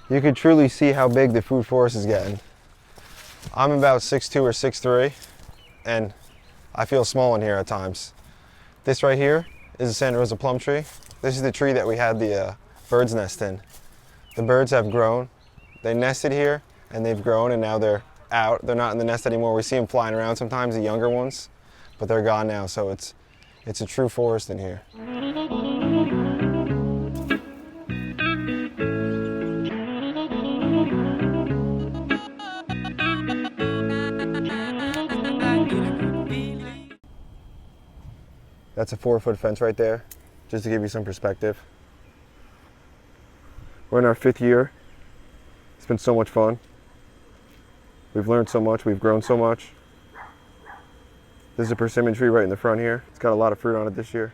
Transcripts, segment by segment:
You could truly see how big the food forest is getting. I'm about 6'2" or 6'3", and I feel small in here at times. This right here is a Santa Rosa plum tree. This is the tree that we had the bird's nest in. The birds have grown. They nested here, and they've grown, and now they're out. They're not in the nest anymore. We see them flying around sometimes, the younger ones, but they're gone now, so it's a true forest in here. That's a 4-foot fence right there, just to give you some perspective. We're in our 5th year. It's been so much fun. We've learned so much, we've grown so much. This is a persimmon tree right in the front here. It's got a lot of fruit on it this year.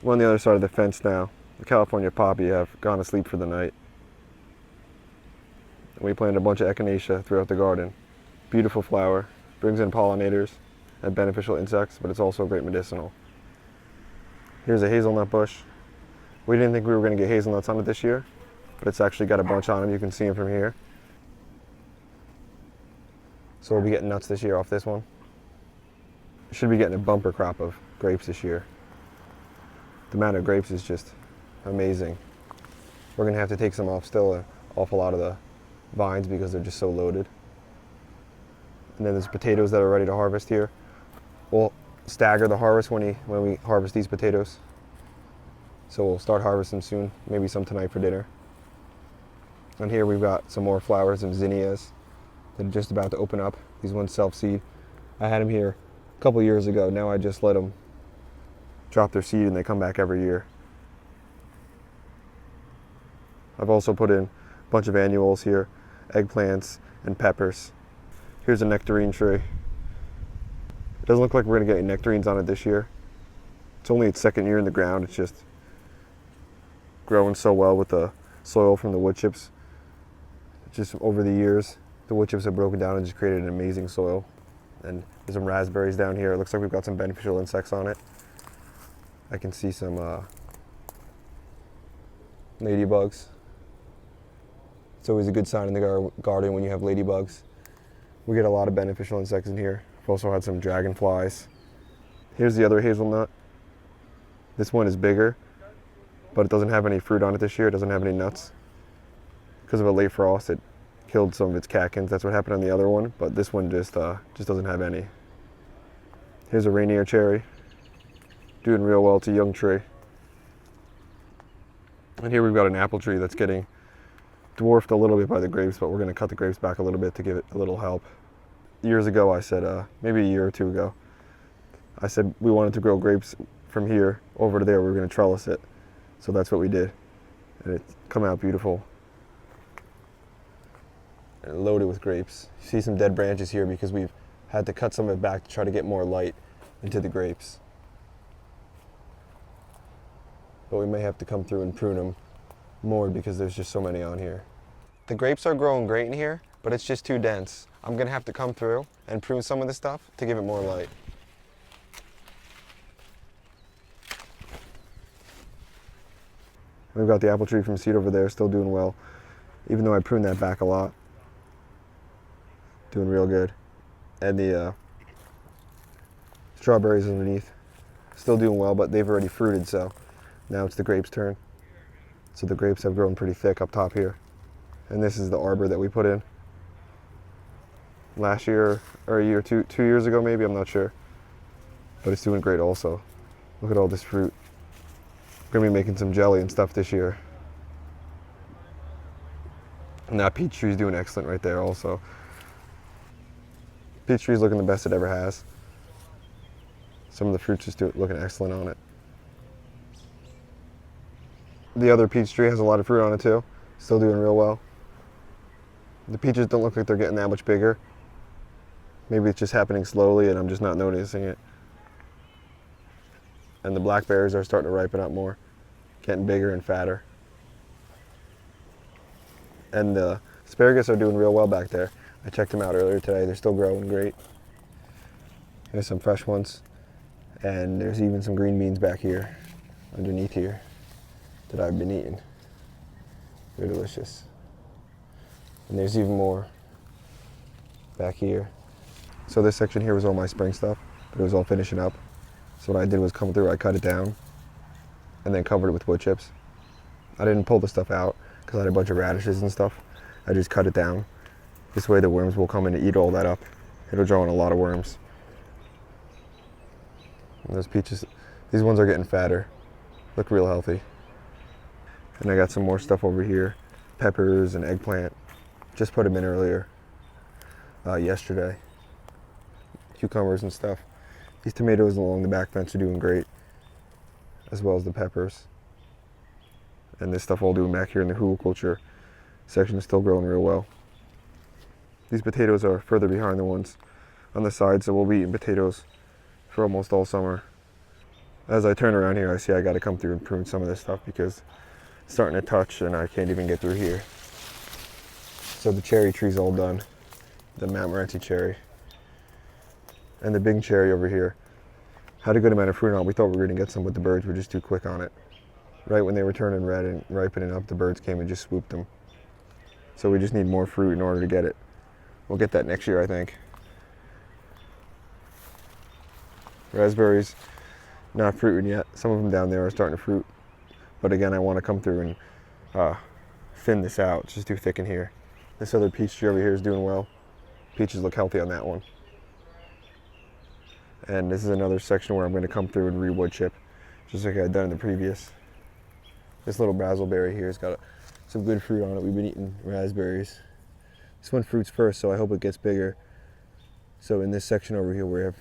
We're on the other side of the fence now. The California poppy have gone to sleep for the night. We planted a bunch of echinacea throughout the garden. Beautiful flower, brings in pollinators and beneficial insects, but it's also great medicinal. Here's a hazelnut bush. We didn't think we were going to get hazelnuts on it this year, but it's actually got a bunch on them. You can see them from here. So we'll be getting nuts this year off this one. Should be getting a bumper crop of grapes this year. The amount of grapes is just amazing. We're gonna have to take some off still, an awful lot of the vines because they're just so loaded. And then there's potatoes that are ready to harvest here. We'll stagger the harvest when we harvest these potatoes. So we'll start harvesting soon, maybe some tonight for dinner. And here we've got some more flowers and zinnias that are just about to open up. These ones self-seed. I had them here a couple years ago. Now I just let them drop their seed and they come back every year. I've also put in a bunch of annuals here, eggplants and peppers. Here's a nectarine tree. It doesn't look like we're gonna get any nectarines on it this year. It's only its 2nd year in the ground. It's just growing so well with the soil from the wood chips. Just over the years, the wood chips have broken down and just created an amazing soil. And there's some raspberries down here. It looks like we've got some beneficial insects on it. I can see some ladybugs. It's always a good sign in the garden when you have ladybugs. We get a lot of beneficial insects in here. We've also had some dragonflies. Here's the other hazelnut. This one is bigger, but it doesn't have any fruit on it this year. It doesn't have any nuts. Because of a late frost, it killed some of its catkins. That's what happened on the other one, but this one just doesn't have any. Here's a Rainier cherry. Doing real well. It's a young tree. And here we've got an apple tree that's getting dwarfed a little bit by the grapes, but we're going to cut the grapes back a little bit to give it a little help. Years ago, I said, maybe a year or two ago, I said we wanted to grow grapes from here over to there. We were going to trellis it. So that's what we did. And it's come out beautiful. And loaded with grapes. You see some dead branches here because we've had to cut some of it back to try to get more light into the grapes. But we may have to come through and prune them more because there's just so many on here. The grapes are growing great in here, but it's just too dense. I'm gonna have to come through and prune some of the stuff to give it more light. We've got the apple tree from seed over there, still doing well, even though I pruned that back a lot. Doing real good. And the strawberries underneath, still doing well, but they've already fruited, so now it's the grapes' turn. So the grapes have grown pretty thick up top here. And this is the arbor that we put in last year, or a year, 2 years ago maybe, I'm not sure. But it's doing great also. Look at all this fruit. We're gonna be making some jelly and stuff this year. And that peach tree's doing excellent right there also. Peach tree's looking the best it ever has. Some of the fruits just looking excellent on it. The other peach tree has a lot of fruit on it too. Still doing real well. The peaches don't look like they're getting that much bigger. Maybe it's just happening slowly and I'm just not noticing it. And the blackberries are starting to ripen up more, getting bigger and fatter. And the asparagus are doing real well back there. I checked them out earlier today. They're still growing great. There's some fresh ones. And there's even some green beans back here, underneath here, that I've been eating. They're delicious. And there's even more back here. So this section here was all my spring stuff, but it was all finishing up. So what I did was come through, I cut it down and then covered it with wood chips. I didn't pull the stuff out because I had a bunch of radishes and stuff. I just cut it down. This way the worms will come in and eat all that up. It'll draw in a lot of worms. And those peaches, these ones are getting fatter. Look real healthy. And I got some more stuff over here. Peppers and eggplant. Just put them in earlier, yesterday. Cucumbers and stuff. These tomatoes along the back fence are doing great, as well as the peppers. And this stuff all doing back here in the hugelkultur section is still growing real well. These potatoes are further behind the ones on the side, so we'll be eating potatoes for almost all summer. As I turn around here, I see I got to come through and prune some of this stuff because it's starting to touch and I can't even get through here. So the cherry tree's all done, the Montmorency cherry. And the big cherry over here had a good amount of fruit on it. We thought we were going to get some, but the birds were just too quick on it. Right when they were turning red and ripening up, the birds came and just swooped them. So we just need more fruit in order to get it. We'll get that next year, I think. Raspberries, not fruiting yet. Some of them down there are starting to fruit. But again, I want to come through and thin this out. It's just too thick in here. This other peach tree over here is doing well. Peaches look healthy on that one. And this is another section where I'm going to come through and re-wood chip, just like I had done in the previous. This little razzleberry here has got some good fruit on it. We've been eating raspberries. This one fruits first, so I hope it gets bigger. So in this section over here, we have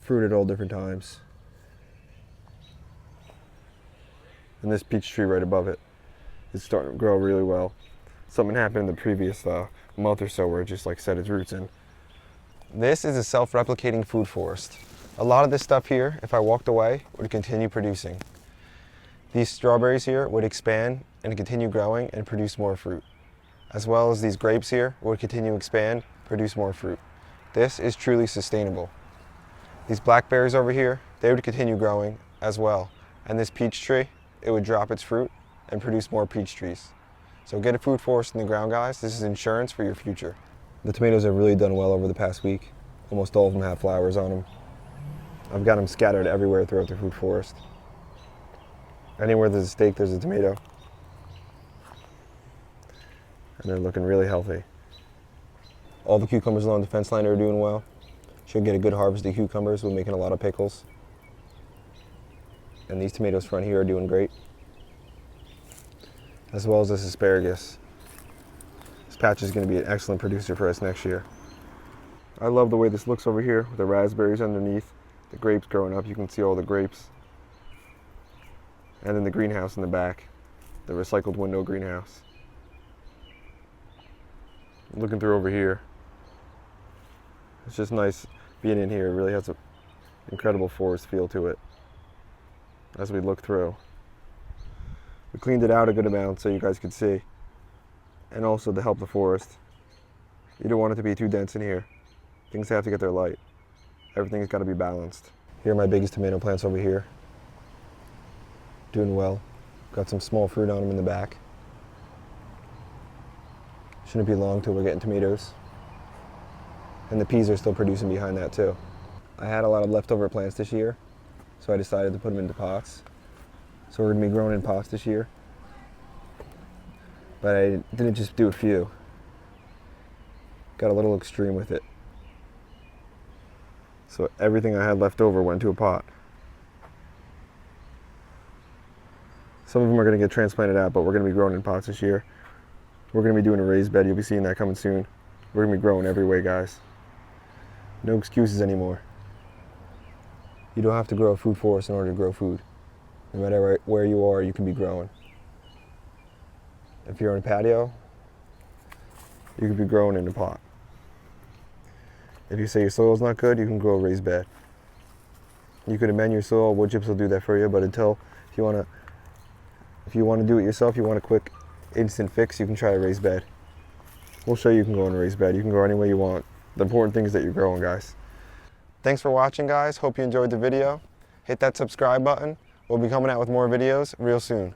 fruit at all different times. And this peach tree right above it is starting to grow really well. Something happened in the previous month or so where it just like set its roots in. This is a self-replicating food forest. A lot of this stuff here, if I walked away, would continue producing. These strawberries here would expand and continue growing and produce more fruit. As well as these grapes here would continue to expand, produce more fruit. This is truly sustainable. These blackberries over here, they would continue growing as well. And this peach tree, it would drop its fruit and produce more peach trees. So get a food forest in the ground, guys. This is insurance for your future. The tomatoes have really done well over the past week. Almost all of them have flowers on them. I've got them scattered everywhere throughout the food forest. Anywhere there's a stake, there's a tomato. And they're looking really healthy. All the cucumbers along the fence line are doing well. Should get a good harvest of cucumbers. We're making a lot of pickles. And these tomatoes front here are doing great. As well as this asparagus. This patch is going to be an excellent producer for us next year. I love the way this looks over here with the raspberries underneath, the grapes growing up. You can see all the grapes. And then the greenhouse in the back, the recycled window greenhouse. Looking through over here, it's just nice being in here. It really has an incredible forest feel to it as we look through. We cleaned it out a good amount so you guys could see, and also to help the forest. You don't want it to be too dense in here. Things have to get their light. Everything's got to be balanced. Here are my biggest tomato plants over here. Doing well. Got some small fruit on them in the back. Shouldn't be long till we're getting tomatoes. And the peas are still producing behind that too. I had a lot of leftover plants this year, so I decided to put them into pots. So we're gonna be growing in pots this year. But I didn't just do a few. Got a little extreme with it. So everything I had left over went to a pot. Some of them are going to get transplanted out, but we're going to be growing in pots this year. We're going to be doing a raised bed. You'll be seeing that coming soon. We're going to be growing every way, guys. No excuses anymore. You don't have to grow a food forest in order to grow food. No matter where you are, you can be growing. If you're on a patio, you could be growing in a pot. If you say your soil's not good, you can grow a raised bed. You could amend your soil. Wood chips will do that for you, but if you want to do it yourself, you want a quick instant fix, you can try a raised bed. We'll show you can grow in a raised bed. You can grow any way you want. The important thing is that you're growing, guys. Thanks for watching, guys. Hope you enjoyed the video. Hit that subscribe button. We'll be coming out with more videos real soon.